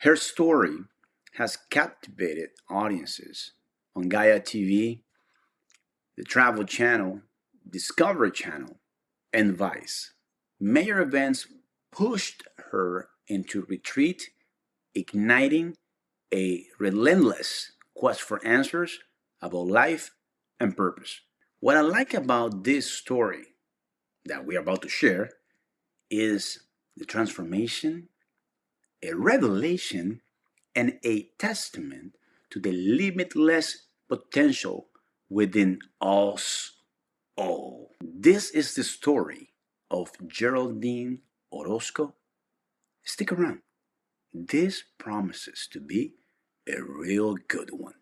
Her story has captivated audiences on Gaia TV, the Travel Channel, Discovery Channel, and Vice. Major events pushed her into retreat, igniting a relentless quest for answers about life and purpose. What I like about this story that we are about to share is the transformation, a revelation, and a testament to the limitless potential within us all. This is the story of Geraldine Orozco. Stick around. This promises to be a real good one.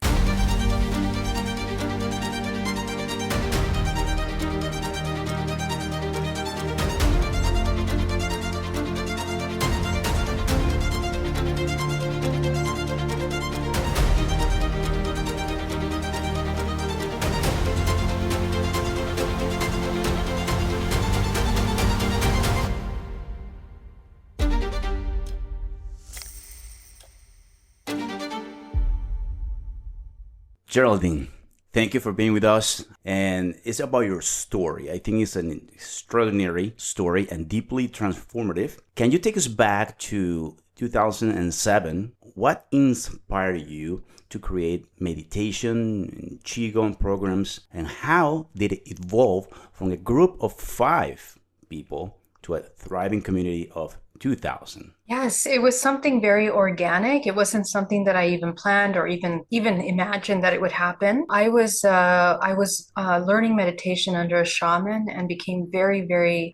Geraldine, thank you for being with us. And it's about your story. I think it's an extraordinary story and deeply transformative. Can you take us back to 2007? What inspired you to create meditation, Qi Gong programs, and how did it evolve from a group of 5 people to a thriving community of 2,000? Yes, it was something very organic. It wasn't something that I even planned or even imagined that it would happen. I was learning meditation under a shaman and became very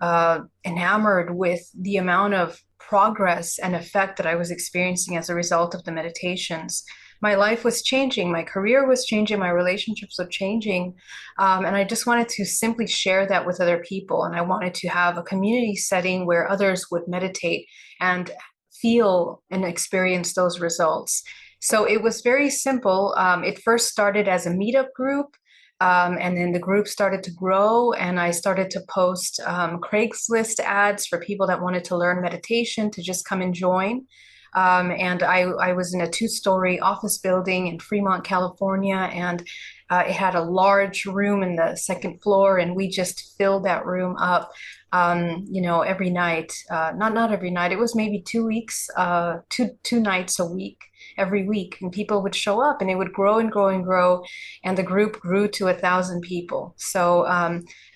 enamored with the amount of progress and effect that I was experiencing as a result of the meditations. My life was changing, my career was changing, my relationships were changing. And I just wanted to simply share that with other people. And I wanted to have a community setting where others would meditate and feel and experience those results. So it was very simple. It first started as a meetup group. And then the group started to grow, and I started to post Craigslist ads for people that wanted to learn meditation to just come and join. And I was in a 2-story office building in Fremont, California, and it had a large room in the 2nd floor, and we just filled that room up, every night. Not every night. It was maybe 2 weeks, two nights a week, every week, and people would show up, and it would grow and grow and grow, and the group grew to 1,000 people. So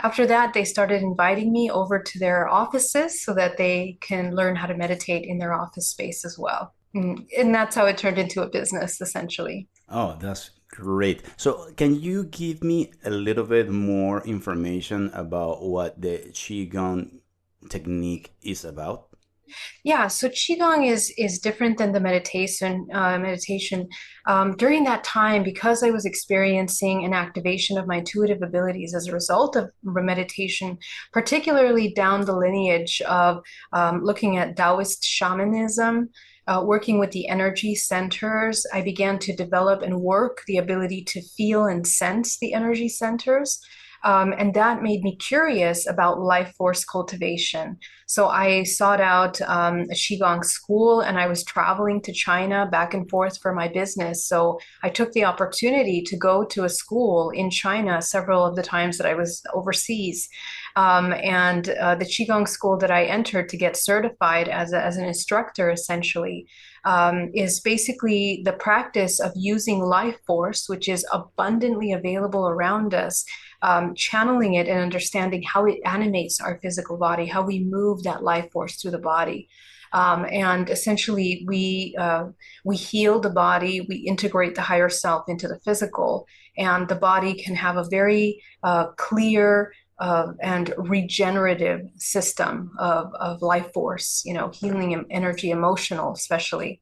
after that, they started inviting me over to their offices so that they can learn how to meditate in their office space as well. And that's how it turned into a business, essentially. Oh, that's great. So, can you give me a little bit more information about what the Qigong technique is about? Yeah, so Qigong is different than the meditation. During that time, because I was experiencing an activation of my intuitive abilities as a result of meditation, particularly down the lineage of looking at Taoist shamanism, working with the energy centers, I began to develop and work the ability to feel and sense the energy centers. And that made me curious about life force cultivation. So I sought out a Qigong school, and I was traveling to China back and forth for my business. So I took the opportunity to go to a school in China several of the times that I was overseas. And the Qigong school that I entered to get certified as an instructor, essentially, is basically the practice of using life force, which is abundantly available around us, channeling it and understanding how it animates our physical body, how we move that life force through the body. And essentially, we heal the body, we integrate the higher self into the physical, and the body can have a very clear and regenerative system of life force, healing energy, emotional especially.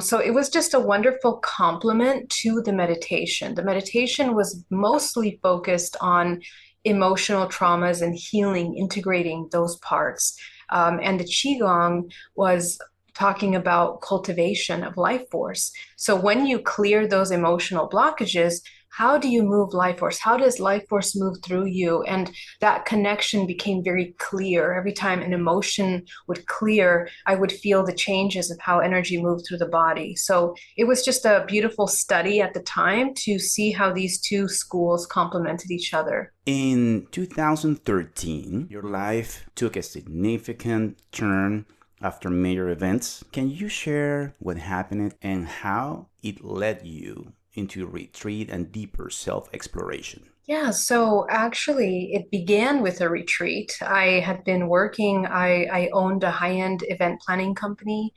So it was just a wonderful complement to the meditation. The meditation was mostly focused on emotional traumas and healing, integrating those parts. And the Qigong was talking about cultivation of life force. So when you clear those emotional blockages, how do you move life force? How does life force move through you? And that connection became very clear. Every time an emotion would clear, I would feel the changes of how energy moved through the body. So it was just a beautiful study at the time to see how these two schools complemented each other. In 2013, your life took a significant turn after major events. Can you share what happened and how it led you into retreat and deeper self-exploration? Yeah, so actually, it began with a retreat. I had been working, I owned a high-end event planning company,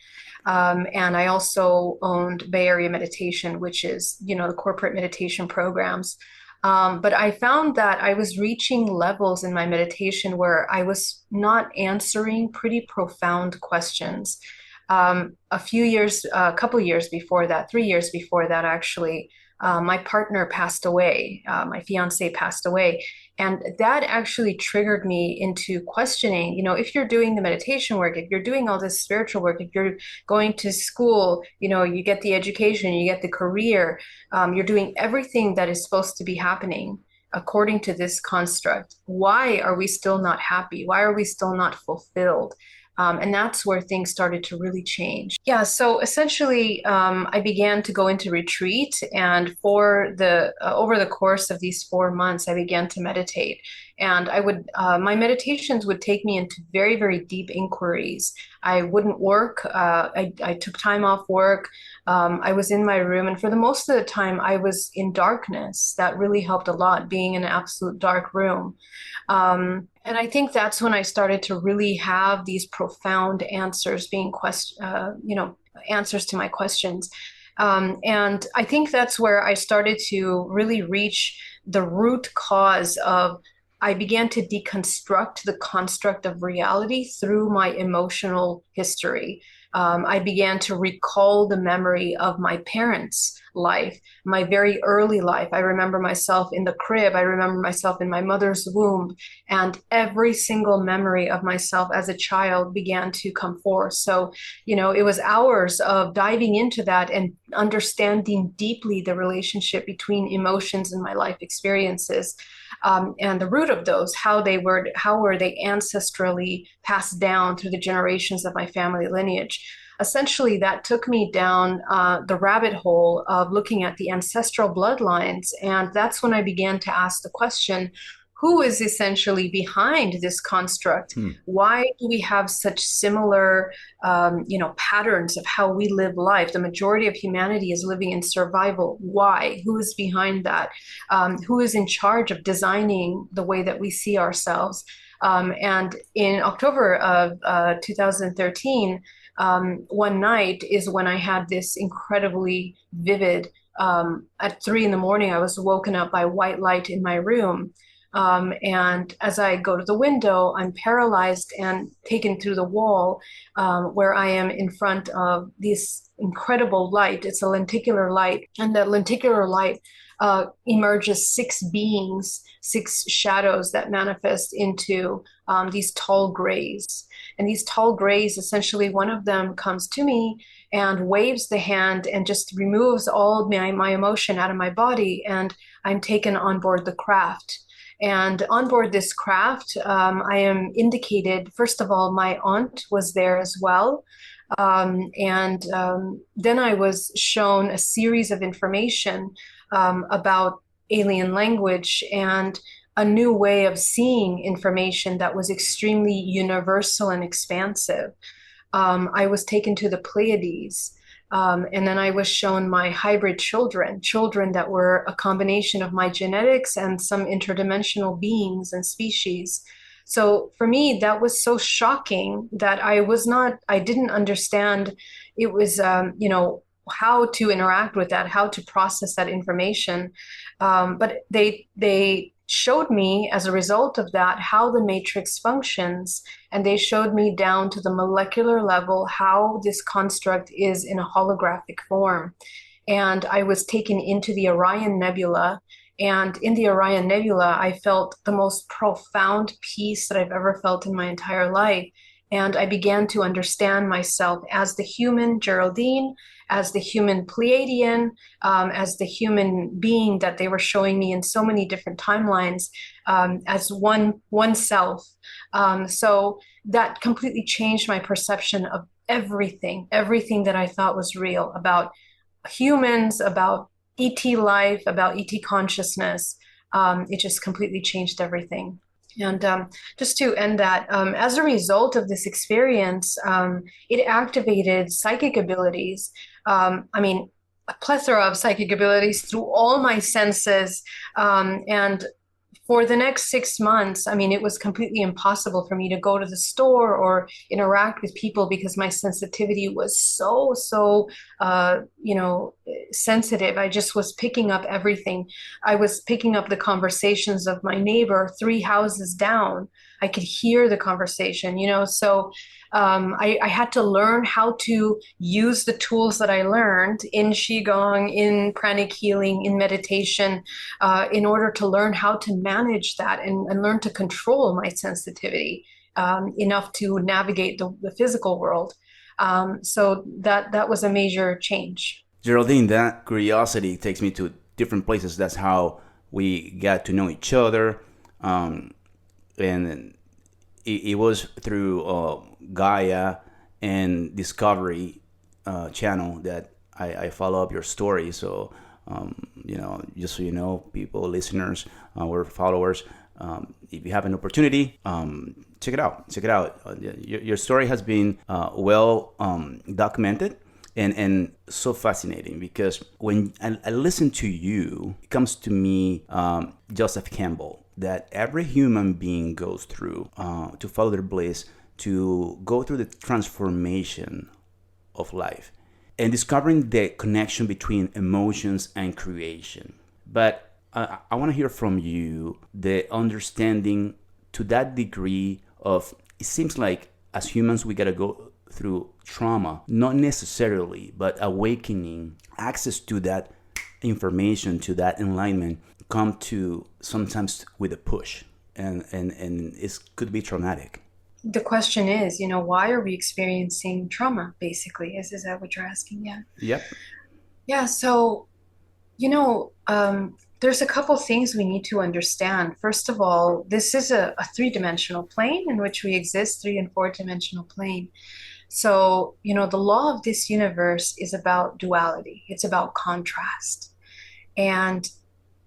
and I also owned Bay Area Meditation, which is, the corporate meditation programs. But I found that I was reaching levels in my meditation where I was not answering pretty profound questions. A couple years before that, 3 years before that, actually, my partner passed away, my fiance passed away. And that actually triggered me into questioning, if you're doing the meditation work, if you're doing all this spiritual work, if you're going to school, you get the education, you get the career, you're doing everything that is supposed to be happening according to this construct. Why are we still not happy? Why are we still not fulfilled? And that's where things started to really change. Yeah, so essentially, I began to go into retreat, and for the over the course of these 4 months, I began to meditate. And my meditations would take me into very, very deep inquiries. I wouldn't work. I took time off work. I was in my room, and for the most of the time, I was in darkness. That really helped a lot, being in an absolute dark room. And I think that's when I started to really have these profound answers answers to my questions. And I think that's where I started to really reach the root cause of, I began to deconstruct the construct of reality through my emotional history. I began to recall the memory of my parents' life, my very early life. I remember myself in the crib. I remember myself in my mother's womb, and every single memory of myself as a child began to come forth. So, it was hours of diving into that and understanding deeply the relationship between emotions and my life experiences. And the root of those, how were they ancestrally passed down through the generations of my family lineage. Essentially, that took me down the rabbit hole of looking at the ancestral bloodlines. And that's when I began to ask the question, who is essentially behind this construct? Why do we have such similar, patterns of how we live life? The majority of humanity is living in survival. Why? Who is behind that? Who is in charge of designing the way that we see ourselves? And in October of 2013, one night is when I had this incredibly vivid, at 3 a.m, I was woken up by white light in my room. And as I go to the window, I'm paralyzed and taken through the wall, where I am in front of this incredible light. It's a lenticular light, and that lenticular light emerges 6 beings, 6 shadows that manifest into these tall grays. And these tall grays, essentially, one of them comes to me and waves the hand and just removes all my emotion out of my body, and I'm taken on board the craft. And on board this craft, I am indicated, first of all, my aunt was there as well. And then I was shown a series of information about alien language and a new way of seeing information that was extremely universal and expansive. I was taken to the Pleiades. And then I was shown my hybrid children that were a combination of my genetics and some interdimensional beings and species. So for me, that was so shocking that I didn't understand. It was, how to interact with that, how to process that information. But they showed me, as a result of that, how the matrix functions. And they showed me down to the molecular level how this construct is in a holographic form. And I was taken into the Orion Nebula. And in the Orion Nebula, I felt the most profound peace that I've ever felt in my entire life. And I began to understand myself as the human Geraldine, as the human Pleiadian, as the human being that they were showing me in so many different timelines, as one self. So that completely changed my perception of everything that I thought was real about humans, about ET life, about ET consciousness. It just completely changed everything. And just to end that, as a result of this experience, it activated psychic abilities. I mean, a plethora of psychic abilities through all my senses. And for the next 6 months, I mean, it was completely impossible for me to go to the store or interact with people because my sensitivity was so, sensitive. I just was picking up everything. I was picking up the conversations of my neighbor 3 houses down. I could hear the conversation, so I had to learn how to use the tools that I learned in Qigong, in pranic healing, in meditation, in order to learn how to manage that and learn to control my sensitivity enough to navigate the physical world. So that was a major change. Geraldine, that curiosity takes me to different places. That's how we got to know each other. And it was through Gaia and Discovery channel that I follow up your story. So, just so you know, people, listeners, or followers, if you have an opportunity, check it out. Check it out. Your story has been well documented. And so fascinating, because when I listen to you, it comes to me Joseph Campbell, that every human being goes through to follow their bliss, to go through the transformation of life and discovering the connection between emotions and creation. But I want to hear from you the understanding to that degree of, it seems like as humans we got to go through trauma, not necessarily, but awakening, access to that information, to that enlightenment, come to sometimes with a push, and it could be traumatic. The question is, why are we experiencing trauma, basically? Is that what you're asking? Yeah. Yep. Yeah. So, there's a couple things we need to understand. First of all, this is a three-dimensional plane in which we exist, 3 and 4-dimensional plane. So, the law of this universe is about duality. It's about contrast. And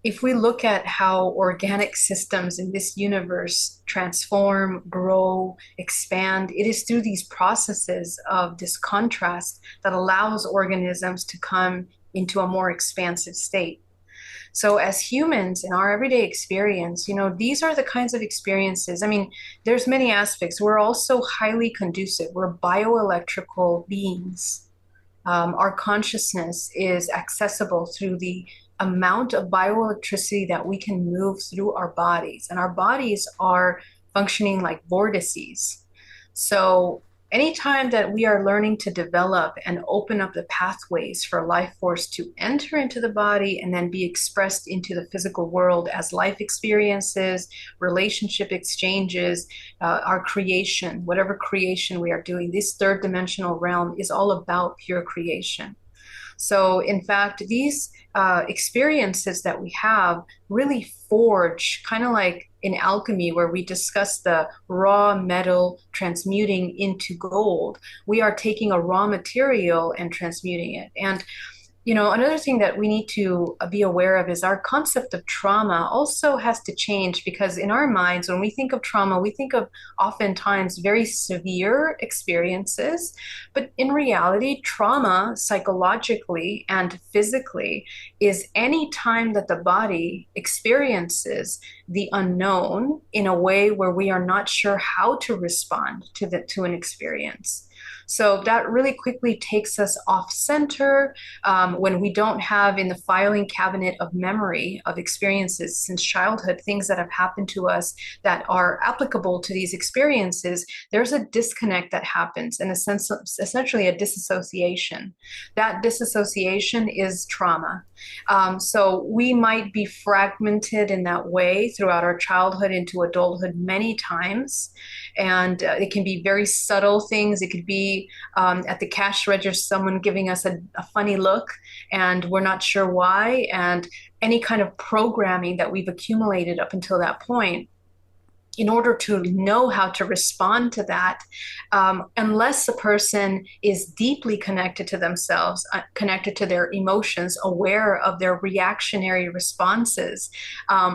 if we look at how organic systems in this universe transform, grow, expand, it is through these processes of this contrast that allows organisms to come into a more expansive state. So as humans in our everyday experience, these are the kinds of experiences. I mean, there's many aspects. We're also highly conducive. We're bioelectrical beings. Our consciousness is accessible through the amount of bioelectricity that we can move through our bodies. And our bodies are functioning like vortices. So anytime that we are learning to develop and open up the pathways for life force to enter into the body and then be expressed into the physical world as life experiences, relationship exchanges, our creation, whatever creation we are doing, this 3rd-dimensional realm is all about pure creation. So in fact, these experiences that we have really forge, kind of like in alchemy where we discuss the raw metal transmuting into gold. We are taking a raw material and transmuting it. And another thing that we need to be aware of is our concept of trauma also has to change, because in our minds, when we think of trauma, we think of oftentimes very severe experiences. But in reality, trauma psychologically and physically is any time that the body experiences the unknown in a way where we are not sure how to respond to an experience. So that really quickly takes us off center when we don't have in the filing cabinet of memory of experiences since childhood, things that have happened to us that are applicable to these experiences. There's a disconnect that happens in a sense of essentially a disassociation. That disassociation is trauma. So we might be fragmented in that way throughout our childhood into adulthood many times. And it can be very subtle things. It could be at the cash register, someone giving us a funny look and we're not sure why. And any kind of programming that we've accumulated up until that point, in order to know how to respond to that, unless a person is deeply connected to themselves, connected to their emotions, aware of their reactionary responses,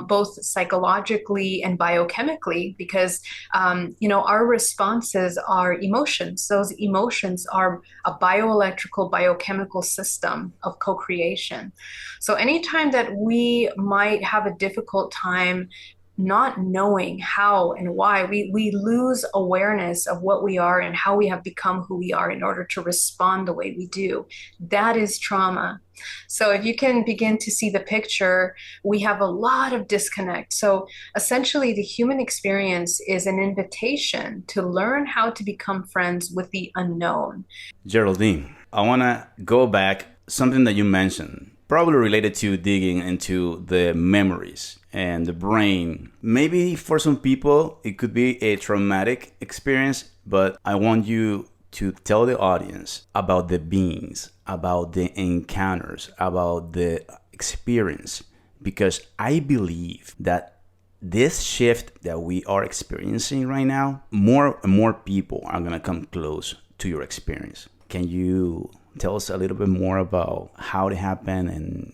both psychologically and biochemically, because our responses are emotions. Those emotions are a bioelectrical, biochemical system of co-creation. So anytime that we might have a difficult time not knowing how and why, we lose awareness of what we are and how we have become who we are in order to respond the way we do. That is trauma. So if you can begin to see the picture, we have a lot of disconnect. So essentially, the human experience is an invitation to learn how to become friends with the unknown. Geraldine, I want to go back something that you mentioned, probably related to digging into the memories and the brain. Maybe for some people, it could be a traumatic experience, but I want you to tell the audience about the beings, about the encounters, about the experience, because I believe that this shift that we are experiencing right now, more and more people are going to come close to your experience. Can you tell us a little bit more about how it happened and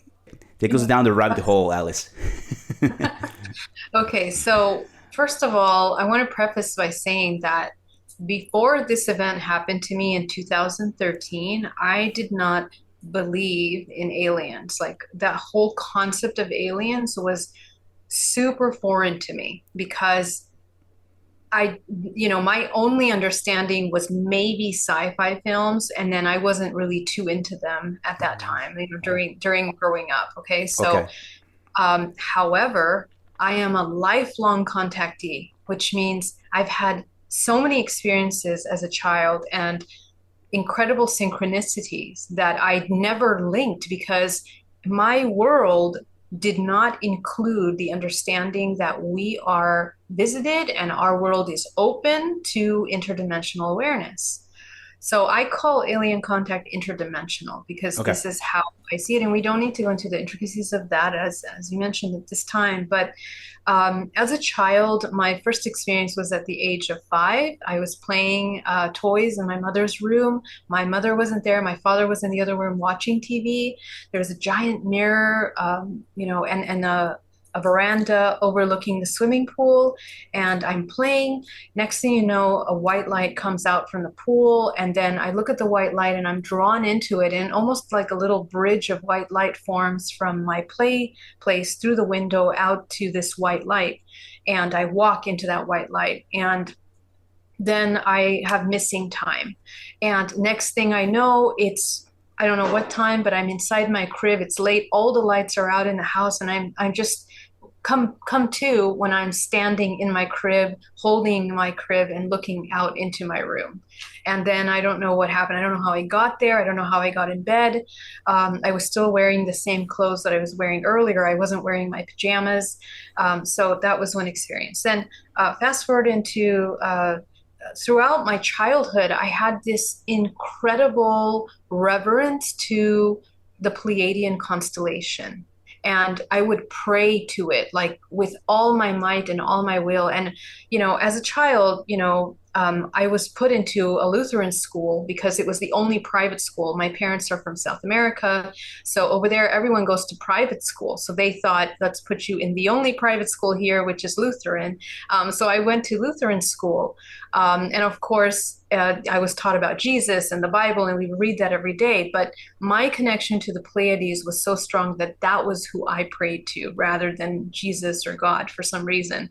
take us down the rabbit hole, Alice? Okay, so first of all, I want to preface by saying that before this event happened to me in 2013, I did not believe in aliens. Like that whole concept of aliens was super foreign to me because my only understanding was maybe sci-fi films, and then I wasn't really too into them at that time, during growing up. Okay, so, Okay. however, I am a lifelong contactee, which means I've had so many experiences as a child and incredible synchronicities that I never linked because my world did not include the understanding that we are visited and our world is open to interdimensional awareness. So I call alien contact interdimensional because Okay. this is how I see it, and we don't need to go into the intricacies of that as you mentioned at this time. But as a child, my first experience was at the age of 5. I was playing toys in my mother's room. My mother wasn't there. My father was in the other room watching TV. There was a giant mirror, and a veranda overlooking the swimming pool, and I'm playing. Next thing you know, a white light comes out from the pool, and then I look at the white light and I'm drawn into it, and almost like a little bridge of white light forms from my play place through the window out to this white light, and I walk into that white light, and then I have missing time. And next thing I know, I don't know what time, but I'm inside my crib. It's late. All the lights are out in the house, and I'm just come to when I'm standing in my crib, holding my crib and looking out into my room. And then I don't know what happened. I don't know how I got there. I don't know how I got in bed. I was still wearing the same clothes that I was wearing earlier. I wasn't wearing my pajamas. So that was one experience. Then fast forward into throughout my childhood, I had this incredible reverence to the Pleiadian constellation. And I would pray to it like with all my might and all my will. And, as a child, I was put into a Lutheran school because it was the only private school. My parents are from South America. So over there, everyone goes to private school. So they thought, let's put you in the only private school here, which is Lutheran. So I went to Lutheran school. And of course, I was taught about Jesus and the Bible, and we would read that every day. But my connection to the Pleiades was so strong that that was who I prayed to rather than Jesus or God for some reason.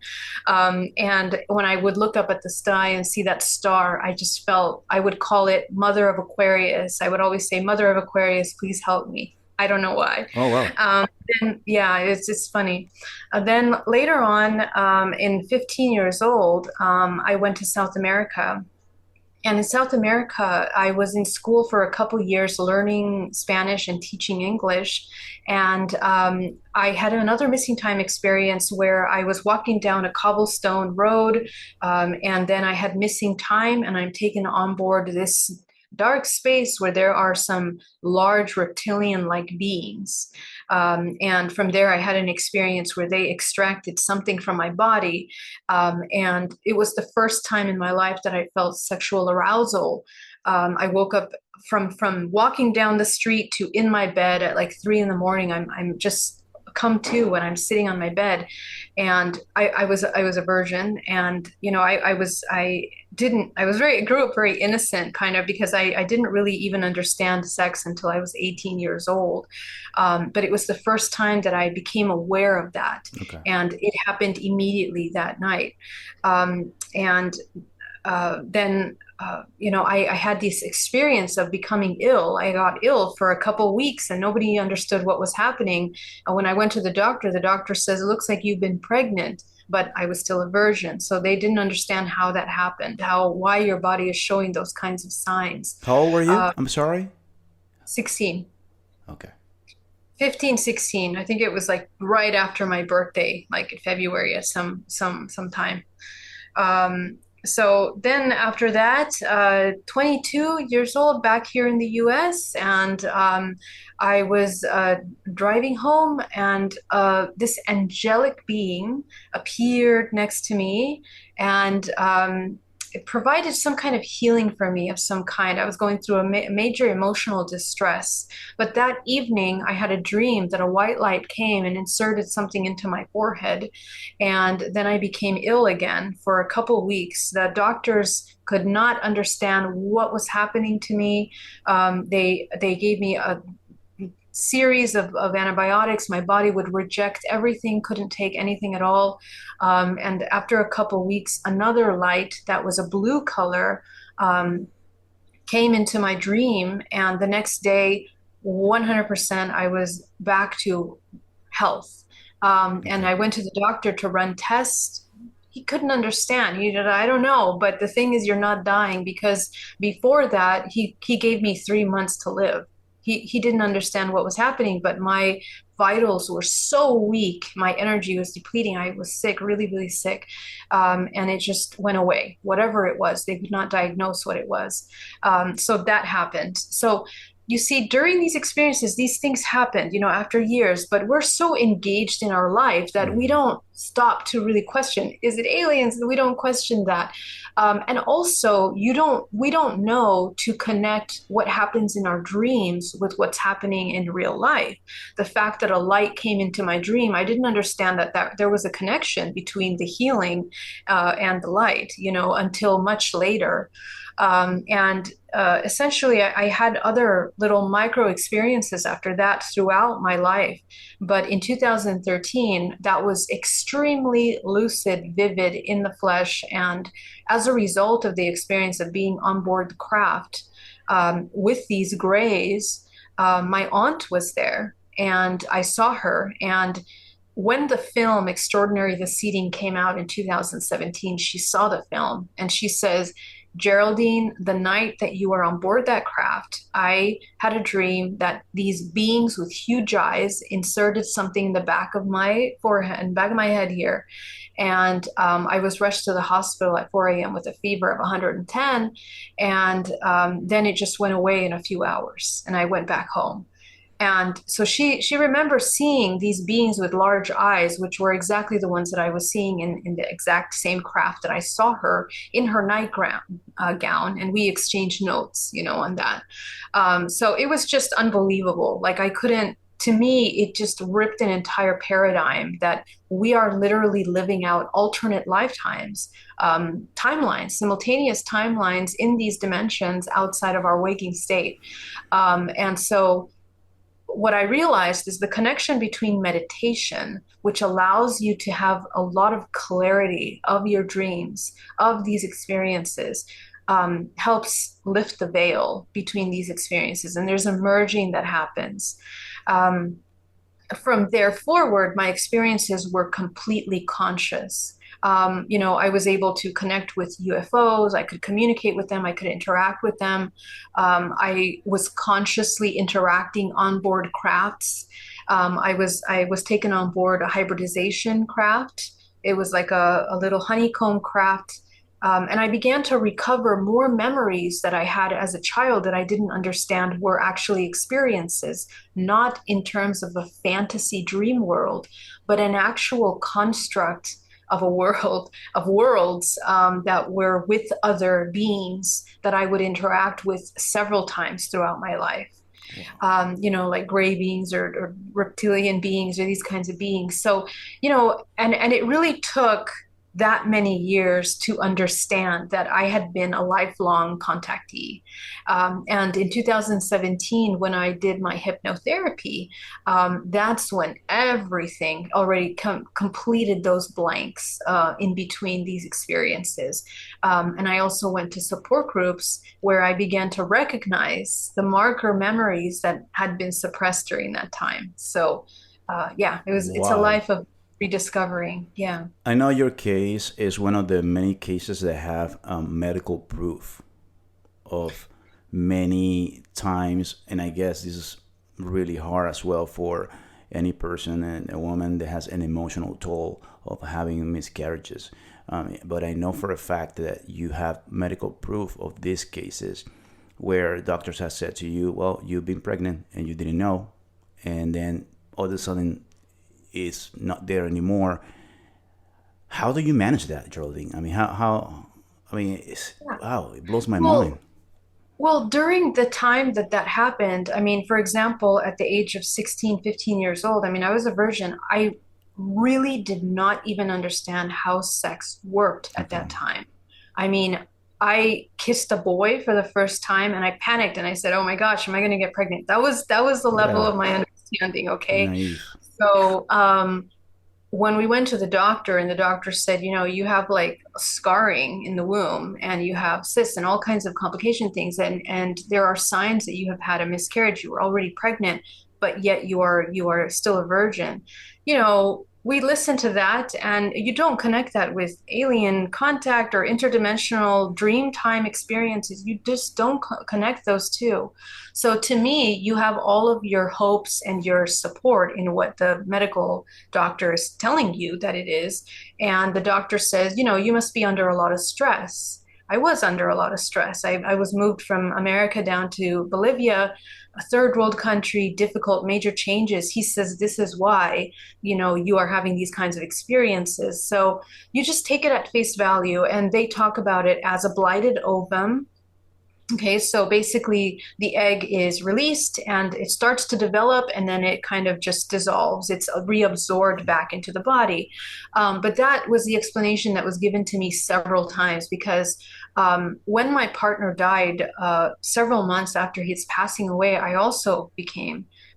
And when I would look up at the sky and see that star, I just felt, I would call it Mother of Aquarius. I would always say, Mother of Aquarius, please help me. I don't know why. Oh, wow. Then, yeah, it's just funny. Then later on, in 15 years old, I went to South America. And in South America, I was in school for a couple years learning Spanish and teaching English. And I had another missing time experience where I was walking down a cobblestone road, and then I had missing time, and I'm taken on board this dark space where there are some large reptilian-like beings. And from there, I had an experience where they extracted something from my body. And it was the first time in my life that I felt sexual arousal. I woke up from walking down the street to in my bed at like 3 in the morning. I'm just come to when I'm sitting on my bed, and I was a virgin, and I grew up very innocent, kind of, because I didn't really even understand sex until I was 18 years old. But it was the first time that I became aware of that. Okay. And it happened immediately that night. And then I had this experience of becoming ill. I got ill for a couple of weeks and nobody understood what was happening. And when I went to the doctor says, it looks like you've been pregnant, but I was still a virgin. So they didn't understand how that happened, why your body is showing those kinds of signs. How old were you? I'm sorry? 16. Okay. 15, 16. I think it was like right after my birthday, like in February at some time. So then after that, 22 years old, back here in the US, and I was driving home, and this angelic being appeared next to me, and it provided some kind of healing for me of some kind. I was going through a major emotional distress. But that evening, I had a dream that a white light came and inserted something into my forehead. And then I became ill again for a couple weeks. The doctors could not understand what was happening to me. They gave me a series of antibiotics. My body would reject everything, couldn't take anything at all. And after a couple weeks, another light that was a blue color came into my dream. And the next day, 100%, I was back to health. And I went to the doctor to run tests. He couldn't understand. He said, I don't know, but the thing is, you're not dying, because before that, he gave me 3 months to live. He didn't understand what was happening, but my vitals were so weak. My energy was depleting. I was sick, really, really sick. And it just went away. Whatever it was, they could not diagnose what it was. So that happened. So you see, during these experiences, these things happened, after years, but we're so engaged in our life that we don't stop to really question, is it aliens? We don't question that. And also, we don't know to connect what happens in our dreams with what's happening in real life. The fact that a light came into my dream, I didn't understand that there was a connection between the healing and the light, until much later. Essentially, I had other little micro experiences after that throughout my life. But in 2013, that was extremely lucid, vivid in the flesh. And as a result of the experience of being on board the craft with these grays, my aunt was there and I saw her. And when the film Extraordinary the Seeding came out in 2017, she saw the film and she says, Geraldine, the night that you were on board that craft, I had a dream that these beings with huge eyes inserted something in the back of my forehead and back of my head here. And I was rushed to the hospital at 4 a.m. with a fever of 110. And then it just went away in a few hours and I went back home. And so she remembers seeing these beings with large eyes, which were exactly the ones that I was seeing in the exact same craft that I saw her in her nightgown, and we exchanged notes, on that. So it was just unbelievable. Like to me, it just ripped an entire paradigm that we are literally living out alternate lifetimes, timelines, simultaneous timelines in these dimensions outside of our waking state. And so what I realized is the connection between meditation, which allows you to have a lot of clarity of your dreams, of these experiences, helps lift the veil between these experiences. And there's a merging that happens. From there forward, my experiences were completely conscious. I was able to connect with UFOs. I could communicate with them. I could interact with them. I was consciously interacting on board crafts. I was taken on board a hybridization craft. It was like a little honeycomb craft. And I began to recover more memories that I had as a child that I didn't understand were actually experiences, not in terms of a fantasy dream world, but an actual construct of a world of worlds that were with other beings that I would interact with several times throughout my life. Like gray beings or reptilian beings or these kinds of beings. So, and it really took that many years to understand that I had been a lifelong contactee. And in 2017, when I did my hypnotherapy, that's when everything already completed those blanks in between these experiences. And I also went to support groups where I began to recognize the marker memories that had been suppressed during that time. So it's a life of rediscovering. Yeah. I know your case is one of the many cases that have medical proof of many times. And I guess this is really hard as well for any person and a woman that has an emotional toll of having miscarriages. But I know for a fact that you have medical proof of these cases where doctors have said to you, well, you've been pregnant and you didn't know. And then all of a sudden, is not there anymore. How do you manage that, Geraldine? I mean, wow, it blows my mind. Well, during the time that happened, I mean, for example, at the age of 16, 15 years old, I mean, I was a virgin. I really did not even understand how sex worked at that time. I mean, I kissed a boy for the first time and I panicked and I said, oh my gosh, am I going to get pregnant? That was the level of my understanding. Okay. Naive. So when we went to the doctor and the doctor said, you have like scarring in the womb and you have cysts and all kinds of complication things. And there are signs that you have had a miscarriage. You were already pregnant, but yet you are still a virgin. We listen to that and you don't connect that with alien contact or interdimensional dream time experiences. You just don't connect those two. So to me, you have all of your hopes and your support in what the medical doctor is telling you that it is. And the doctor says, you must be under a lot of stress. I was under a lot of stress. I was moved from America down to Bolivia, a third world country, difficult, major changes. He says, this is why, you are having these kinds of experiences. So you just take it at face value. And they talk about it as a blighted ovum. Okay, so basically the egg is released and it starts to develop and then it kind of just dissolves. It's reabsorbed back into the body. But that was the explanation that was given to me several times because when my partner died several months after his passing away, I also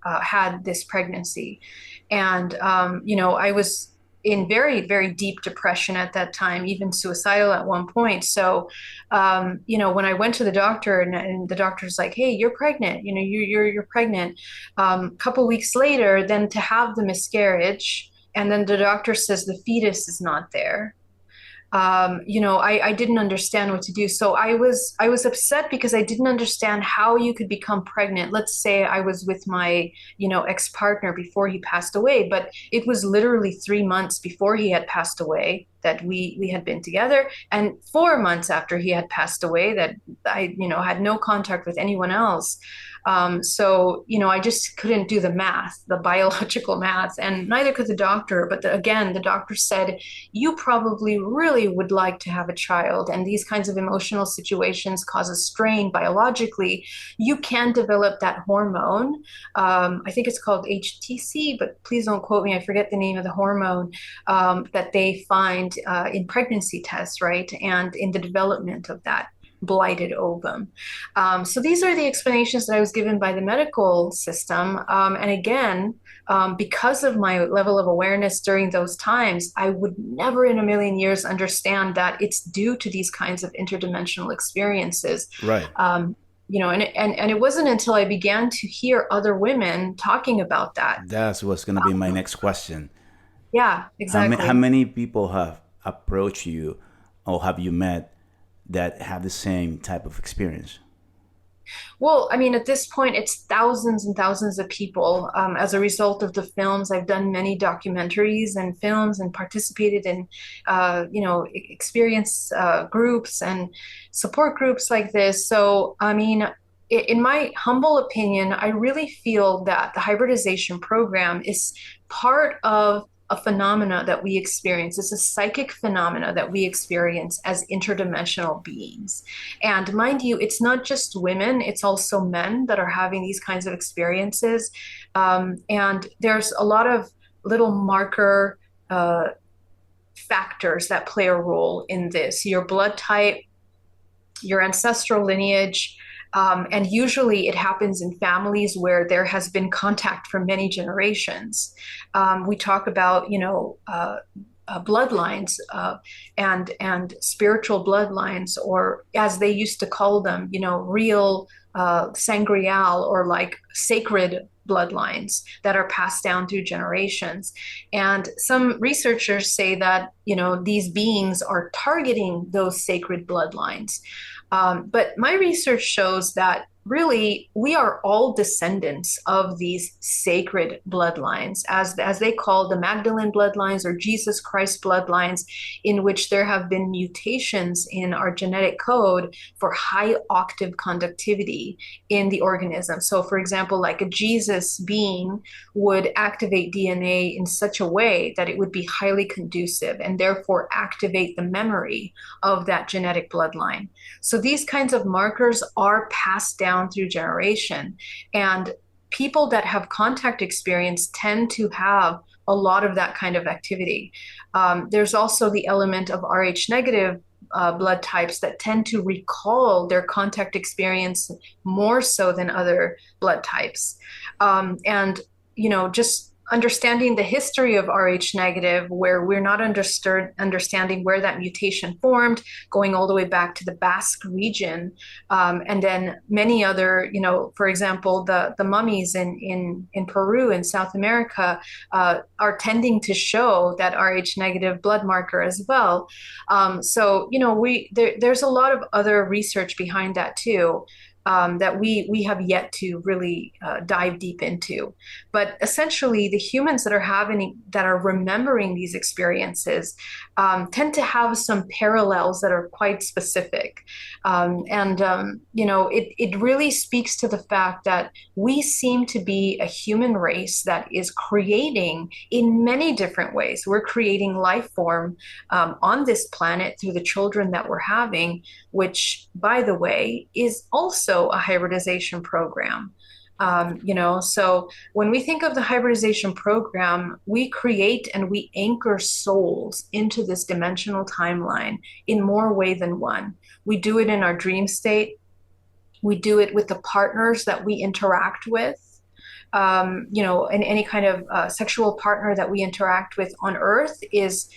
had this pregnancy. And, I was in very, very deep depression at that time, even suicidal at one point. So, when I went to the doctor and the doctor's like, hey, you're pregnant, you're pregnant. Couple weeks later, then to have the miscarriage, and then the doctor says the fetus is not there. I didn't understand what to do. So I was upset because I didn't understand how you could become pregnant. Let's say I was with my, ex-partner before he passed away, but it was literally 3 months before he had passed away that we had been together, and 4 months after he had passed away that I, had no contact with anyone else. So, I just couldn't do the math, the biological math, and neither could the doctor. But again, the doctor said, you probably really would like to have a child. And these kinds of emotional situations cause a strain biologically. You can develop that hormone. I think it's called HTC, but please don't quote me. I forget the name of the hormone that they find in pregnancy tests, right? And in the development of that. blighted ovum. So these are the explanations that I was given by the medical system. And again, because of my level of awareness during those times, I would never in a million years understand that it's due to these kinds of interdimensional experiences. Right. And it wasn't until I began to hear other women talking about that. That's what's going to be my next question. Yeah, exactly. How many people have approached you or have you met that have the same type of experience? Well, I mean, at this point, it's thousands and thousands of people. As a result of the films, I've done many documentaries and films and participated in, experience groups and support groups like this. So, I mean, in my humble opinion, I really feel that the hybridization program is part of a phenomena that we experience. It's a psychic phenomena that we experience as interdimensional beings. And mind you, it's not just women, it's also men that are having these kinds of experiences. And there's a lot of little marker factors that play a role in this. Your blood type, your ancestral lineage, and usually it happens in families where there has been contact for many generations. We talk about, bloodlines and spiritual bloodlines, or as they used to call them, real sangreal or like sacred bloodlines that are passed down through generations. And some researchers say that, these beings are targeting those sacred bloodlines. But my research shows that really we are all descendants of these sacred bloodlines, as they call the Magdalene bloodlines or Jesus Christ bloodlines, in which there have been mutations in our genetic code for high octave conductivity in the organism. So for example, like a Jesus being would activate DNA in such a way that it would be highly conducive and therefore activate the memory of that genetic bloodline. So these kinds of markers are passed down through generation, and people that have contact experience tend to have a lot of that kind of activity. There's also the element of Rh negative blood types that tend to recall their contact experience more so than other blood types. And just understanding the history of Rh negative, where we're not understanding where that mutation formed, going all the way back to the Basque region, and then many other, for example, the mummies in Peru and South America are tending to show that Rh negative blood marker as well. So there's a lot of other research behind that too. That we have yet to really dive deep into. But essentially, the humans that are remembering these experiences tend to have some parallels that are quite specific. It really speaks to the fact that we seem to be a human race that is creating in many different ways. We're creating life form on this planet through the children that we're having, which, by the way, is also a hybridization program. So when we think of the hybridization program, we create and we anchor souls into this dimensional timeline in more way than one. We do it in our dream state. We do it with the partners that we interact with. And any kind of sexual partner that we interact with on Earth is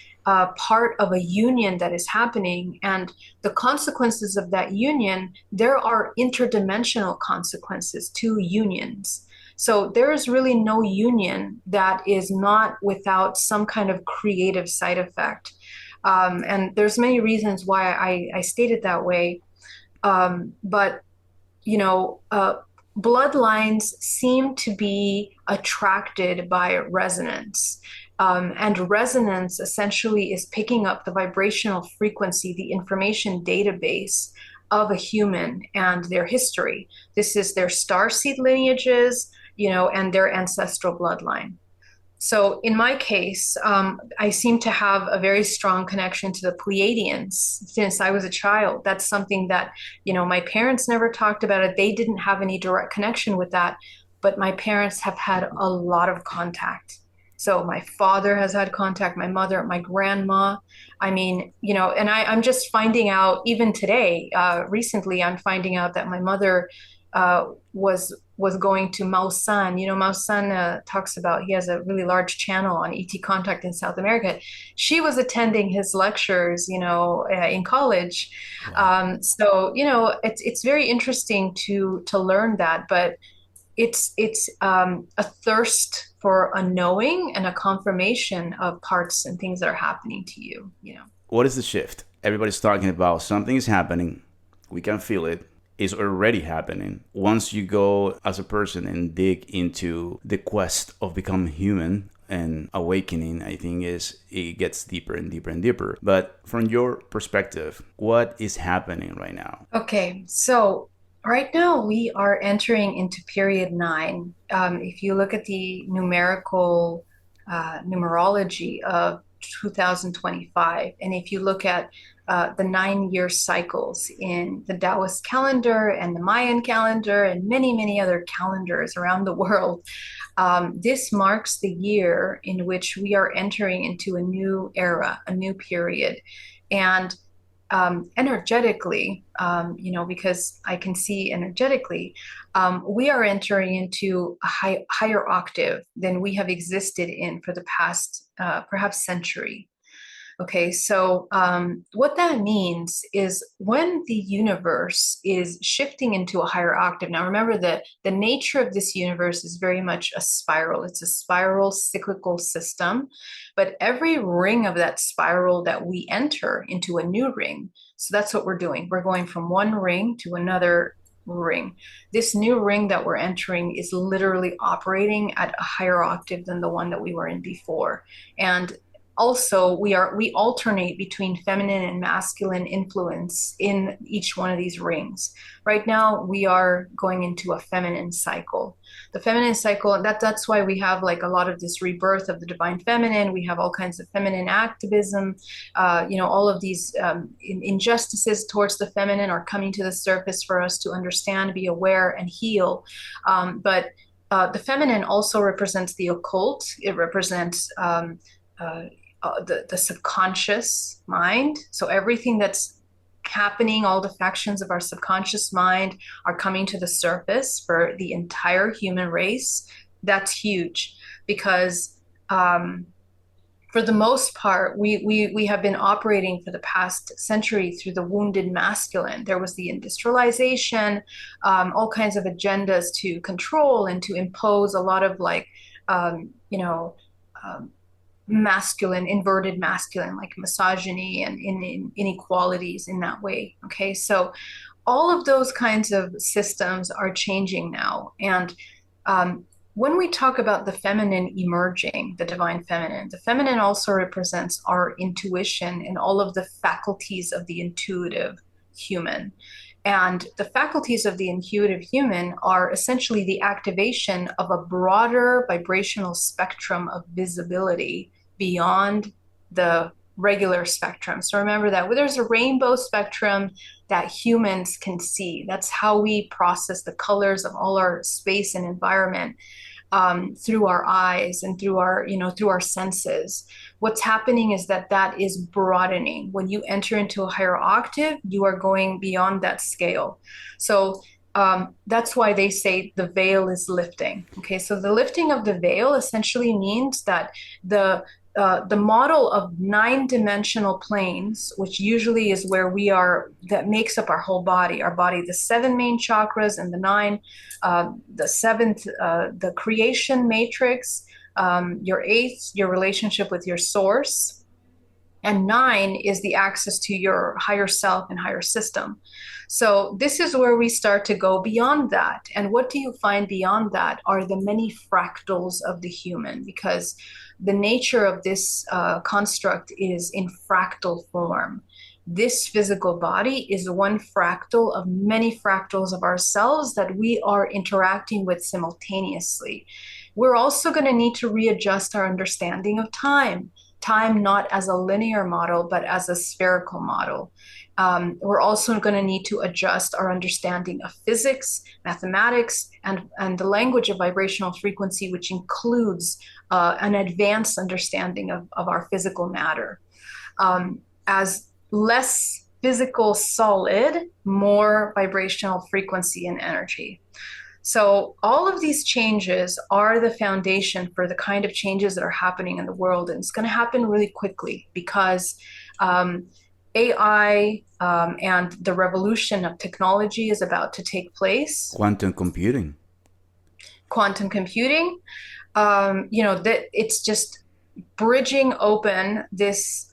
part of a union that is happening, and the consequences of that union, there are interdimensional consequences to unions. So there is really no union that is not without some kind of creative side effect. And there's many reasons why I state it that way. But bloodlines seem to be attracted by resonance. And resonance essentially is picking up the vibrational frequency, the information database of a human and their history. This is their starseed lineages, and their ancestral bloodline. So in my case, I seem to have a very strong connection to the Pleiadians since I was a child. That's something that, my parents never talked about it. They didn't have any direct connection with that, but my parents have had a lot of contact. So my father has had contact, my mother, my grandma. I mean, and I'm just finding out even today, recently, I'm finding out that my mother was going to Mao San. Mao San talks about, he has a really large channel on ET contact in South America. She was attending his lectures, in college. Wow. So, it's very interesting to learn that, but it's a thirst for a knowing and a confirmation of parts and things that are happening to you. What is the shift? Everybody's talking about something is happening. We can feel it. It's already happening. Once you go as a person and dig into the quest of becoming human and awakening, I think it gets deeper and deeper and deeper. But from your perspective, what is happening right now? Okay, so right now we are entering into period 9. If you look at the numerology of 2025, and if you look at the 9-year cycles in the Taoist calendar and the Mayan calendar and many, many other calendars around the world, this marks the year in which we are entering into a new era, a new period. And energetically, because I can see energetically, we are entering into a higher octave than we have existed in for the past perhaps century. Okay, so what that means is when the universe is shifting into a higher octave. Now, remember that the nature of this universe is very much a spiral. It's a spiral cyclical system, but every ring of that spiral that we enter into a new ring. So that's what we're doing. We're going from one ring to another ring. This new ring that we're entering is literally operating at a higher octave than the one that we were in before. And also we alternate between feminine and masculine influence in each one of these rings. Right now we are going into a feminine cycle. The feminine cycle, and that's why we have like a lot of this rebirth of the divine feminine. We have all kinds of feminine activism. All of these injustices towards the feminine are coming to the surface for us to understand, be aware, and heal. But the feminine also represents the occult. It represents the subconscious mind. So everything that's happening, all the factions of our subconscious mind are coming to the surface for the entire human race. That's huge because for the most part, we have been operating for the past century through the wounded masculine. There was the industrialization, all kinds of agendas to control and to impose a lot of masculine, inverted masculine, like misogyny and inequalities in that way. Okay, so all of those kinds of systems are changing now. And when we talk about the feminine emerging, the divine feminine, the feminine also represents our intuition and all of the faculties of the intuitive human. And the faculties of the intuitive human are essentially the activation of a broader vibrational spectrum of visibility beyond the regular spectrum. So remember that there's a rainbow spectrum that humans can see. That's how we process the colors of all our space and environment, through our eyes and through our senses. What's happening is that is broadening. When you enter into a higher octave, you are going beyond that scale. So that's why they say the veil is lifting. Okay, so the lifting of the veil essentially means that the model of 9-dimensional planes, which usually is where we are, that makes up our whole body, the 7 main chakras and the 9, the 7th, the creation matrix, your 8th, your relationship with your source, and 9 is the access to your higher self and higher system. So this is where we start to go beyond that. And what do you find beyond that are the many fractals of the human, because the nature of this construct is in fractal form. This physical body is one fractal of many fractals of ourselves that we are interacting with simultaneously. We're also going to need to readjust our understanding of time not as a linear model, but as a spherical model. We're also going to need to adjust our understanding of physics, mathematics, and the language of vibrational frequency, which includes an advanced understanding of our physical matter. As less physical solid, more vibrational frequency and energy. So all of these changes are the foundation for the kind of changes that are happening in the world. And it's going to happen really quickly because AI and the revolution of technology is about to take place. Quantum computing. Quantum computing, it's just bridging open this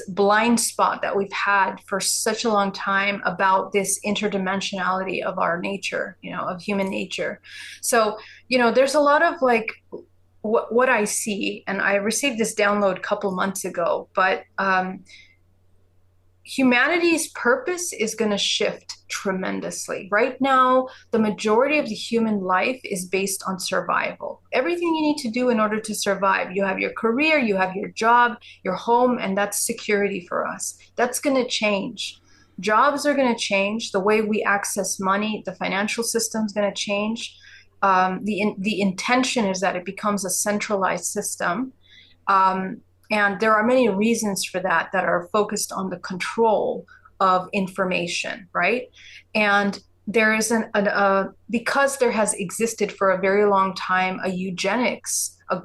blind spot that we've had for such a long time about this interdimensionality of our nature, of human nature. So, there's a lot of like what I see, and I received this download a couple months ago, but humanity's purpose is going to shift tremendously. Right now, the majority of the human life is based on survival. Everything you need to do in order to survive. You have your career, you have your job, your home, and that's security for us. That's going to change. Jobs are going to change. The way we access money, the financial system is going to change. The intention is that it becomes a centralized system. And there are many reasons for that are focused on the control of information, right? And there is because there has existed for a very long time a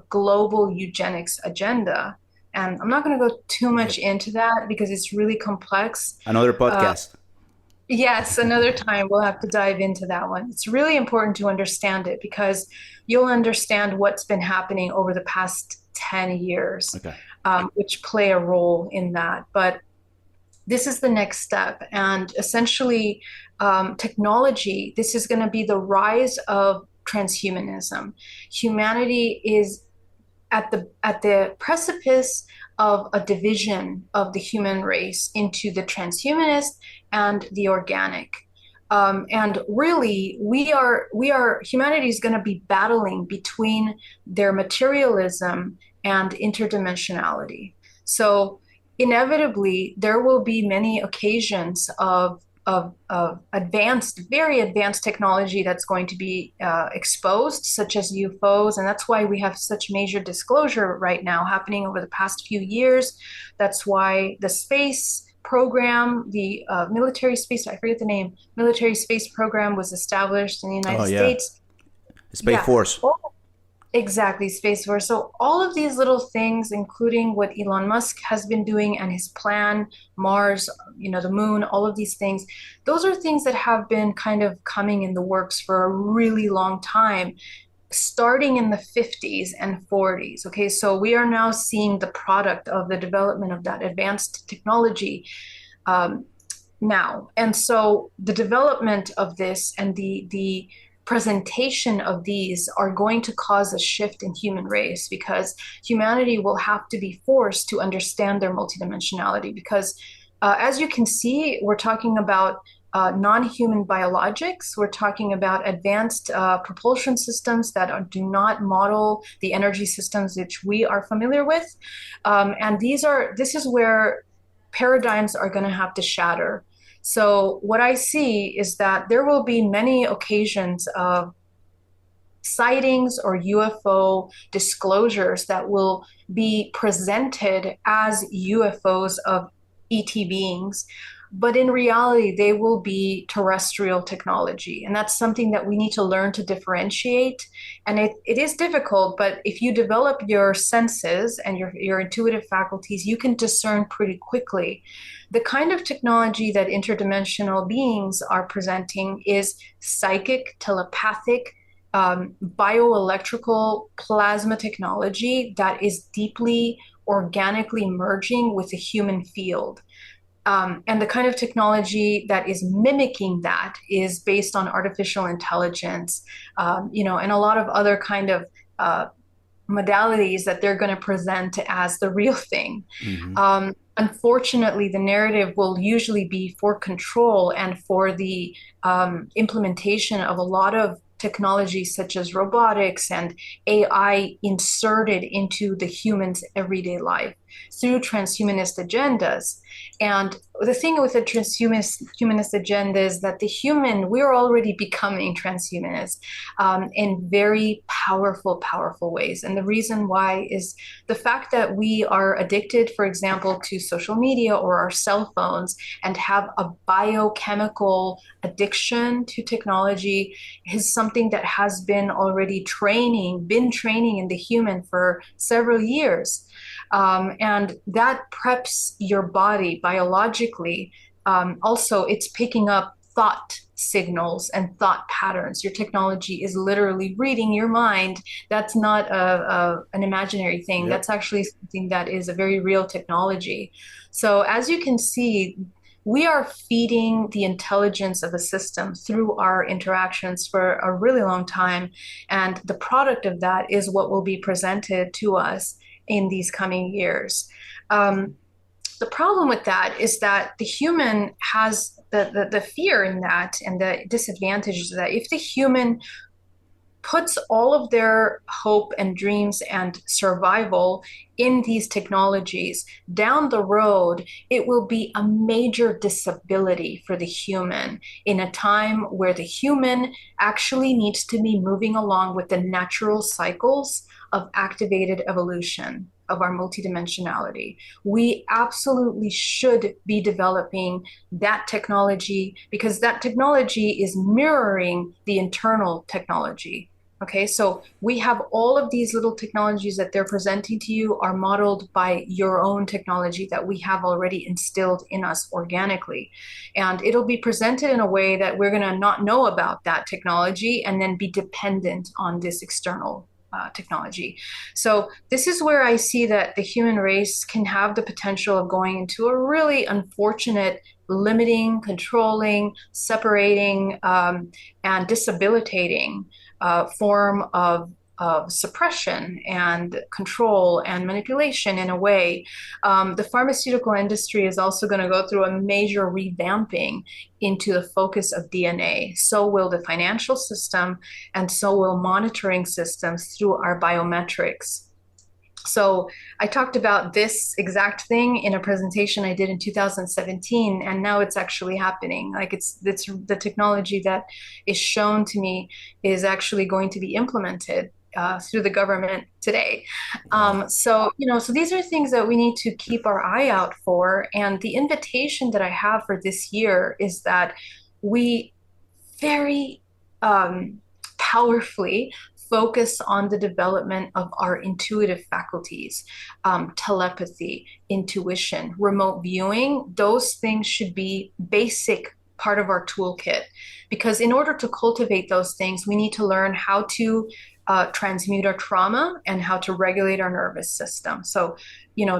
global eugenics agenda. And I'm not going to go too much into that because it's really complex. Another podcast. Yes, another time we'll have to dive into that one. It's really important to understand it because you'll understand what's been happening over the past 10 years. Okay. Which play a role in that. But this is the next step. And essentially, technology, this is going to be the rise of transhumanism. Humanity is at the precipice of a division of the human race into the transhumanist and the organic. And really, humanity is going to be battling between their materialism and interdimensionality. So inevitably, there will be many occasions of very advanced technology that's going to be exposed, such as UFOs. And that's why we have such major disclosure right now happening over the past few years. That's why the space program, the military space program was established in the United States. Space Force. Exactly, Space Force. So all of these little things, including what Elon Musk has been doing and his plan, Mars, the moon, all of these things, those are things that have been kind of coming in the works for a really long time, starting in the 50s and 40s. Okay, so we are now seeing the product of the development of that advanced technology now. And so the development of this and the presentation of these are going to cause a shift in human race because humanity will have to be forced to understand their multidimensionality because as you can see, we're talking about non-human biologics. We're talking about advanced propulsion systems that do not model the energy systems which we are familiar with. And this is where paradigms are going to have to shatter. So what I see is that there will be many occasions of sightings or UFO disclosures that will be presented as UFOs of ET beings, but in reality, they will be terrestrial technology. And that's something that we need to learn to differentiate. And it is difficult, but if you develop your senses and your intuitive faculties, you can discern pretty quickly. The kind of technology that interdimensional beings are presenting is psychic, telepathic, bioelectrical plasma technology that is deeply organically merging with the human field. And the kind of technology that is mimicking that is based on artificial intelligence, and a lot of other kind of modalities that they're going to present as the real thing. Mm-hmm. Unfortunately, the narrative will usually be for control and for the implementation of a lot of technologies such as robotics and AI inserted into the human's everyday life. through transhumanist agendas. And the thing with the transhumanist agenda is that we're already becoming transhumanist in very powerful ways. And the reason why is the fact that we are addicted, for example, to social media or our cell phones and have a biochemical addiction to technology is something that has been already training in the human for several years. And that preps your body biologically. Also, it's picking up thought signals and thought patterns. Your technology is literally reading your mind. That's not an imaginary thing. Yep. That's actually something that is a very real technology. So as you can see, we are feeding the intelligence of the system through our interactions for a really long time. And the product of that is what will be presented to us in these coming years. The problem with that is that the human has the fear in that, and the disadvantage is that if the human puts all of their hope and dreams and survival in these technologies, down the road, it will be a major disability for the human in a time where the human actually needs to be moving along with the natural cycles of activated evolution of our multidimensionality. We absolutely should be developing that technology because that technology is mirroring the internal technology. Okay, so we have all of these little technologies that they're presenting to you are modeled by your own technology that we have already instilled in us organically. And it'll be presented in a way that we're going to not know about that technology and then be dependent on this external technology. So this is where I see that the human race can have the potential of going into a really unfortunate, limiting, controlling, separating, and disabilitating form of suppression and control and manipulation in a way. The pharmaceutical industry is also going to go through a major revamping into the focus of DNA. So will the financial system, and so will monitoring systems through our biometrics. So I talked about this exact thing in a presentation I did in 2017, and now it's actually happening. Like it's the technology that is shown to me is actually going to be implemented through the government today. So these are things that we need to keep our eye out for. And the invitation that I have for this year is that we very powerfully focus on the development of our intuitive faculties, telepathy, intuition, remote viewing. Those things should be basic part of our toolkit, because in order to cultivate those things, we need to learn how to transmute our trauma and how to regulate our nervous system. So,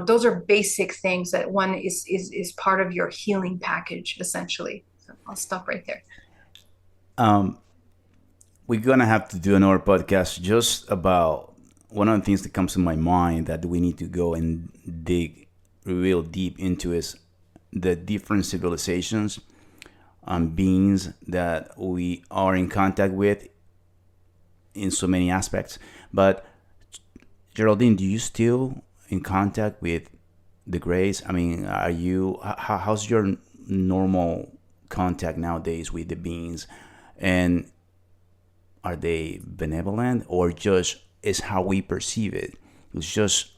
those are basic things that one is part of your healing package, essentially. So I'll stop right there. We're gonna have to do another podcast just about one of the things that comes to my mind that we need to go and dig real deep into is the different civilizations and beings that we are in contact with in so many aspects. But Geraldine, do you still in contact with the Greys? I mean, how's your normal contact nowadays with the beings? And are they benevolent, or just is how we perceive it? It's just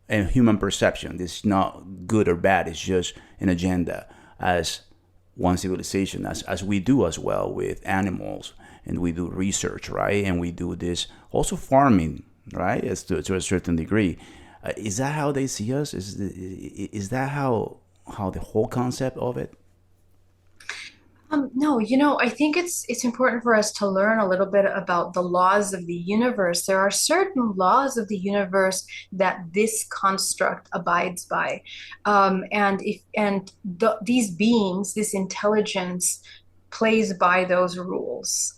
a human perception. It's not good or bad. It's just an agenda as one civilization, as we do as well with animals, and we do research, right? And we do this also farming, right? As to a certain degree. Is that how they see us? Is that how the whole concept of it? No, I think it's important for us to learn a little bit about the laws of the universe. There are certain laws of the universe that this construct abides by, these beings, this intelligence, plays by those rules.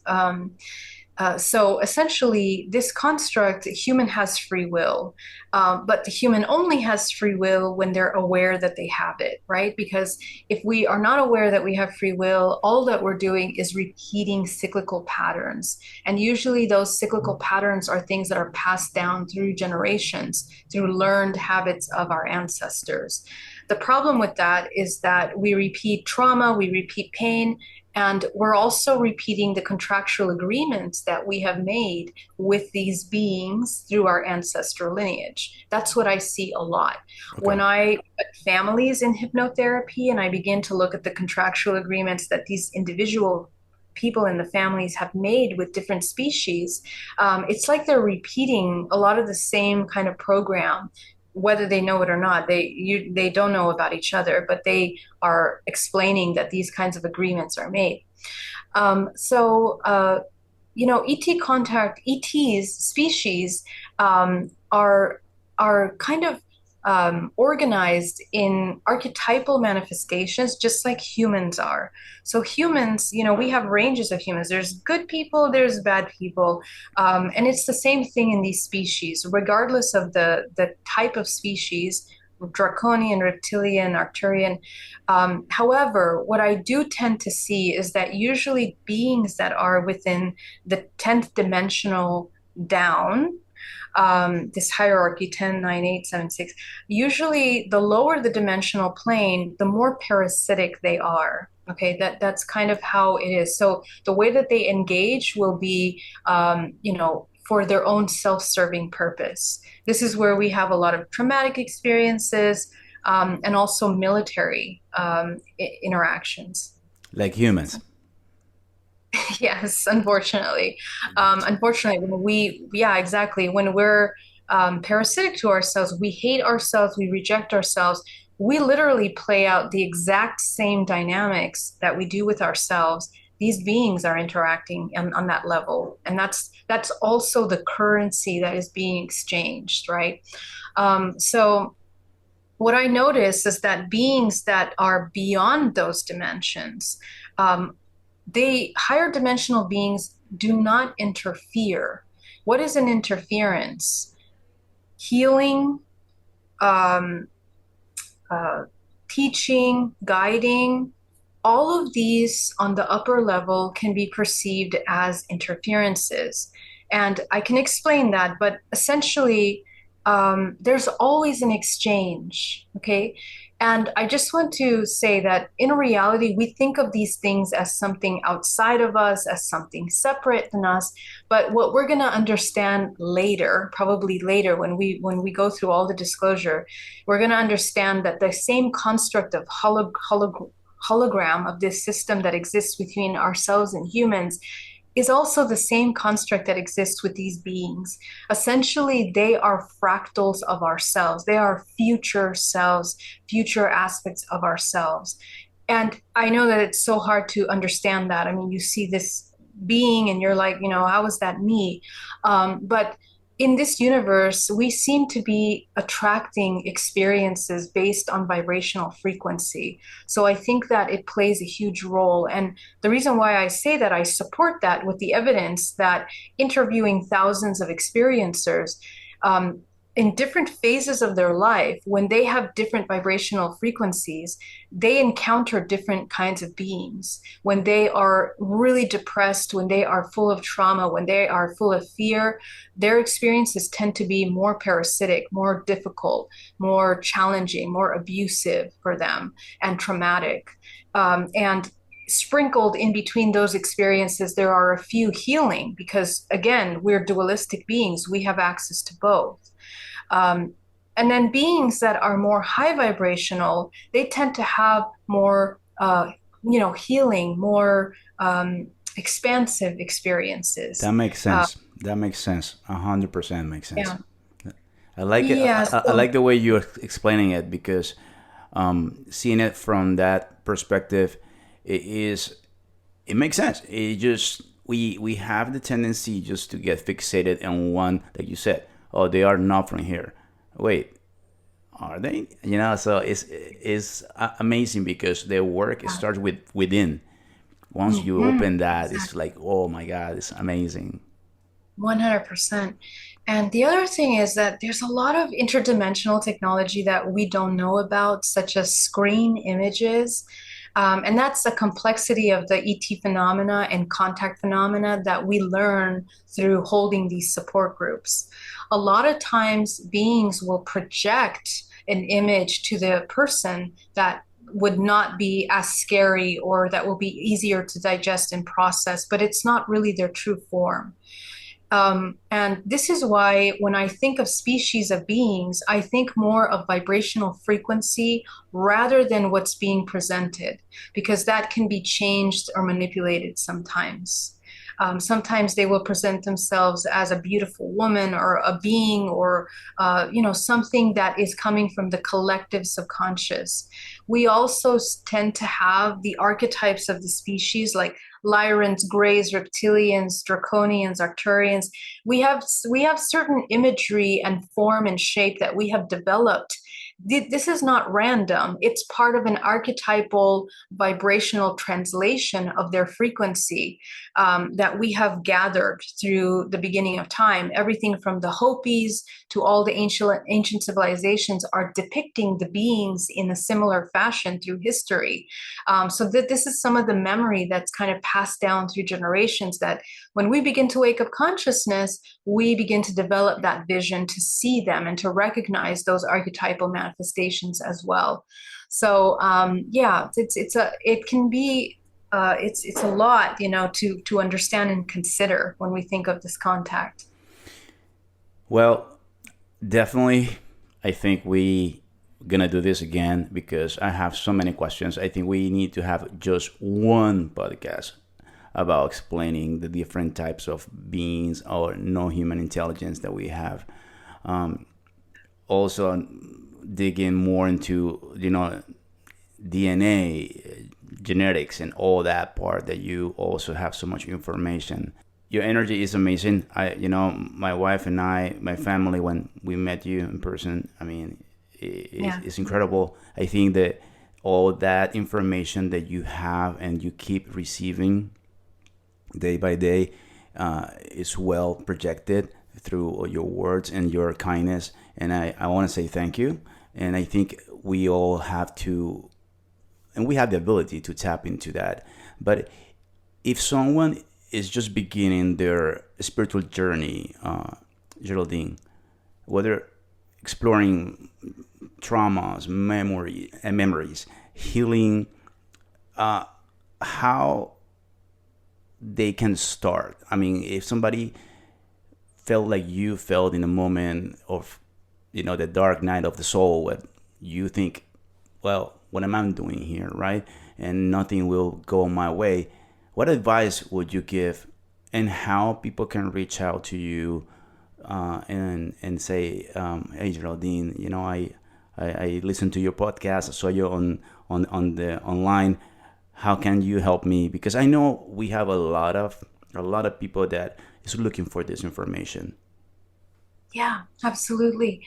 So essentially, this construct, human has free will, but the human only has free will when they're aware that they have it, right? Because if we are not aware that we have free will, all that we're doing is repeating cyclical patterns. And usually those cyclical patterns are things that are passed down through generations, through learned habits of our ancestors. The problem with that is that we repeat trauma, we repeat pain, and we're also repeating the contractual agreements that we have made with these beings through our ancestral lineage. That's what I see a lot. Okay. When I put families in hypnotherapy and I begin to look at the contractual agreements that these individual people in the families have made with different species, it's like they're repeating a lot of the same kind of program, whether they know it or not. They don't know about each other, but they are explaining that these kinds of agreements are made. ET contact, ETs species are kind of organized in archetypal manifestations, just like humans are. So humans, we have ranges of humans. There's good people, there's bad people. And it's the same thing in these species, regardless of the type of species, draconian, reptilian, Arcturian. However, what I do tend to see is that usually beings that are within the 10th dimensional down, this hierarchy 10, 9, 8, 7, 6, usually the lower the dimensional plane, the more parasitic they are. Okay, that's kind of how it is. So the way that they engage will be, for their own self-serving purpose. This is where we have a lot of traumatic experiences, and also military interactions. Like humans. Yes, unfortunately. Unfortunately, when we're parasitic to ourselves, we hate ourselves, we reject ourselves, we literally play out the exact same dynamics that we do with ourselves. These beings are interacting on that level. And that's also the currency that is being exchanged, right? So what I notice is that beings that are beyond those dimensions, higher dimensional beings do not interfere. What is an interference? Healing, teaching, guiding, all of these on the upper level can be perceived as interferences. And I can explain that, but essentially, there's always an exchange, okay? And I just want to say that in reality, we think of these things as something outside of us, as something separate than us. But what we're going to understand later, probably later when we go through all the disclosure, we're going to understand that the same construct of hologram of this system that exists between ourselves and humans is also the same construct that exists with these beings. Essentially, they are fractals of ourselves. They are future selves, future aspects of ourselves. And I know that it's so hard to understand that. I mean, you see this being and you're like, how is that me? But in this universe, we seem to be attracting experiences based on vibrational frequency. So I think that it plays a huge role. And the reason why I say that, I support that with the evidence that interviewing thousands of experiencers, in different phases of their life, when they have different vibrational frequencies, they encounter different kinds of beings. When they are really depressed, when they are full of trauma, when they are full of fear, their experiences tend to be more parasitic, more difficult, more challenging, more abusive for them, and traumatic. And sprinkled in between those experiences, there are a few healing, because again, we're dualistic beings. We have access to both. And then beings that are more high vibrational, they tend to have more, healing, more expansive experiences. That makes sense. That makes sense. 100% makes sense. Yeah. I like it. I like the way you're explaining it, because seeing it from that perspective, it makes sense. It just we have the tendency just to get fixated on one, like you said. Oh, they are not from here. Wait, are they? So it's amazing, because their work starts within. Once you open that, it's like, oh my God, it's amazing. 100%. And the other thing is that there's a lot of interdimensional technology that we don't know about, such as screen images. And that's the complexity of the ET phenomena and contact phenomena that we learn through holding these support groups. A lot of times, beings will project an image to the person that would not be as scary or that will be easier to digest and process, but it's not really their true form. And this is why when I think of species of beings, I think more of vibrational frequency rather than what's being presented, because that can be changed or manipulated sometimes. Sometimes they will present themselves as a beautiful woman or a being or something that is coming from the collective subconscious. We also tend to have the archetypes of the species like Lyrans, Greys, Reptilians, Draconians, Arcturians. We have certain imagery and form and shape that we have developed. This is not random. It's part of an archetypal vibrational translation of their frequency that we have gathered through the beginning of time. Everything from the Hopis to all the ancient civilizations are depicting the beings in a similar fashion through history. So that this is some of the memory that's kind of passed down through generations, that when we begin to wake up consciousness, we begin to develop that vision to see them and to recognize those archetypal manifestations as well. So it can be it's a lot, to understand and consider when we think of this contact. Well, definitely, I think we gonna do this again because I have so many questions. I think we need to have just one podcast about explaining the different types of beings or no human intelligence that we have. Also, dig in more into DNA, genetics, and all that part that you also have so much information. Your energy is amazing. My wife and I, my family, when we met you in person, I mean, it's incredible. I think that all that information that you have and you keep receiving day by day is well projected through your words and your kindness. And I want to say thank you. And I think we all have to, and we have the ability to tap into that. But if someone is just beginning their spiritual journey, Geraldine, whether exploring traumas, memories, healing, how they can start. I mean, if somebody felt like you felt in a moment of, the dark night of the soul, where you think, well, what am I doing here, right? And nothing will go my way. What advice would you give, and how people can reach out to you and say, hey, Geraldine, I listened to your podcast. I saw you on the online. How can you help me? Because I know we have a lot of people that is looking for this information. Yeah, absolutely.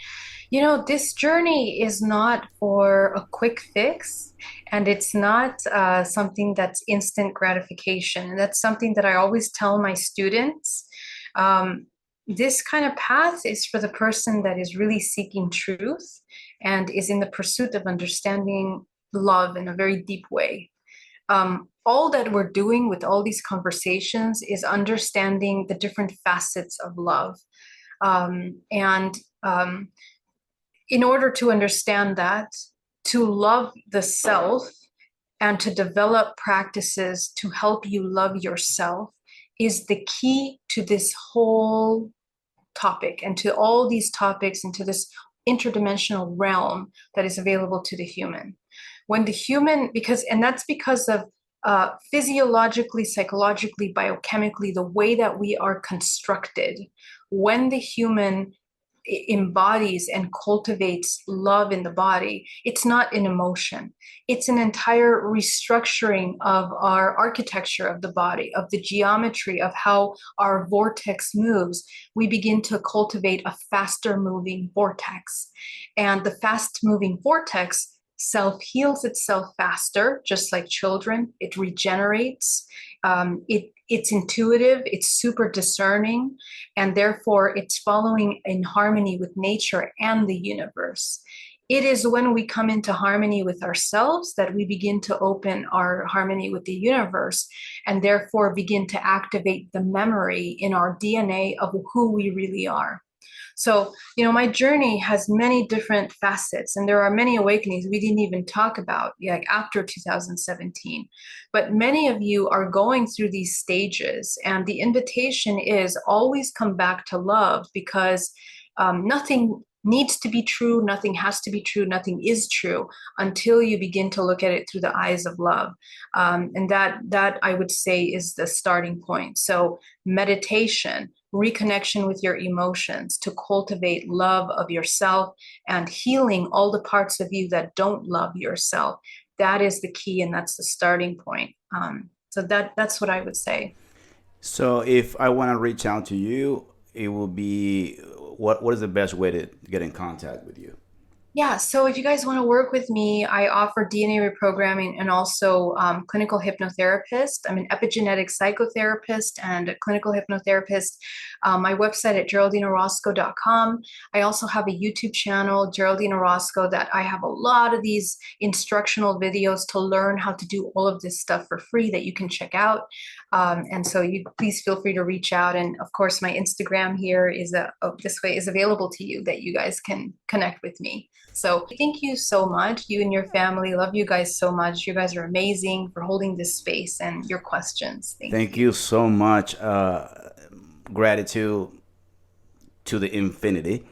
This journey is not for a quick fix, and it's not something that's instant gratification. And that's something that I always tell my students. This kind of path is for the person that is really seeking truth and is in the pursuit of understanding love in a very deep way. All that we're doing with all these conversations is understanding the different facets of love. And in order to understand that, to love the self and to develop practices to help you love yourself is the key to this whole topic and to all these topics and to this interdimensional realm that is available to the human. When the human, that's because of physiologically, psychologically, biochemically, the way that we are constructed. When the human embodies and cultivates love in the body, it's not an emotion. It's an entire restructuring of our architecture of the body, of the geometry of how our vortex moves. We begin to cultivate a faster moving vortex. And the fast moving vortex self heals itself faster, just like children. It regenerates. It's intuitive. It's super discerning, and therefore it's following in harmony with nature and the universe. It is when we come into harmony with ourselves that we begin to open our harmony with the universe, and therefore begin to activate the memory in our DNA of who we really are. So, my journey has many different facets, and there are many awakenings we didn't even talk about, like after 2017. But many of you are going through these stages, and the invitation is always come back to love, because nothing needs to be true, nothing has to be true, nothing is true until you begin to look at it through the eyes of love. And that I would say is the starting point. So meditation, reconnection with your emotions to cultivate love of yourself, and healing all the parts of you that don't love yourself. That is the key, and that's the starting point. So that's what I would say. So if I want to reach out to you, it will be what is the best way to get in contact with you? Yeah, so if you guys want to work with me, I offer DNA reprogramming and also clinical hypnotherapist. I'm an epigenetic psychotherapist and a clinical hypnotherapist. My website at geraldineorozco.com. I also have a YouTube channel, Geraldine Orozco, that I have a lot of these instructional videos to learn how to do all of this stuff for free that you can check out. And so you please feel free to reach out. And of course, my Instagram here is this way is available to you, that you guys can connect with me. So thank you so much. You and your family, love you guys so much. You guys are amazing for holding this space and your questions. Thank you so much. Gratitude to the infinity.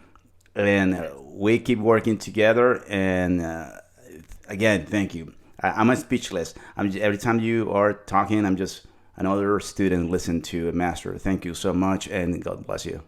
And we keep working together. And again, thank you. I'm speechless. Every time you are talking, I'm just another student listen to a master. Thank you so much, and God bless you.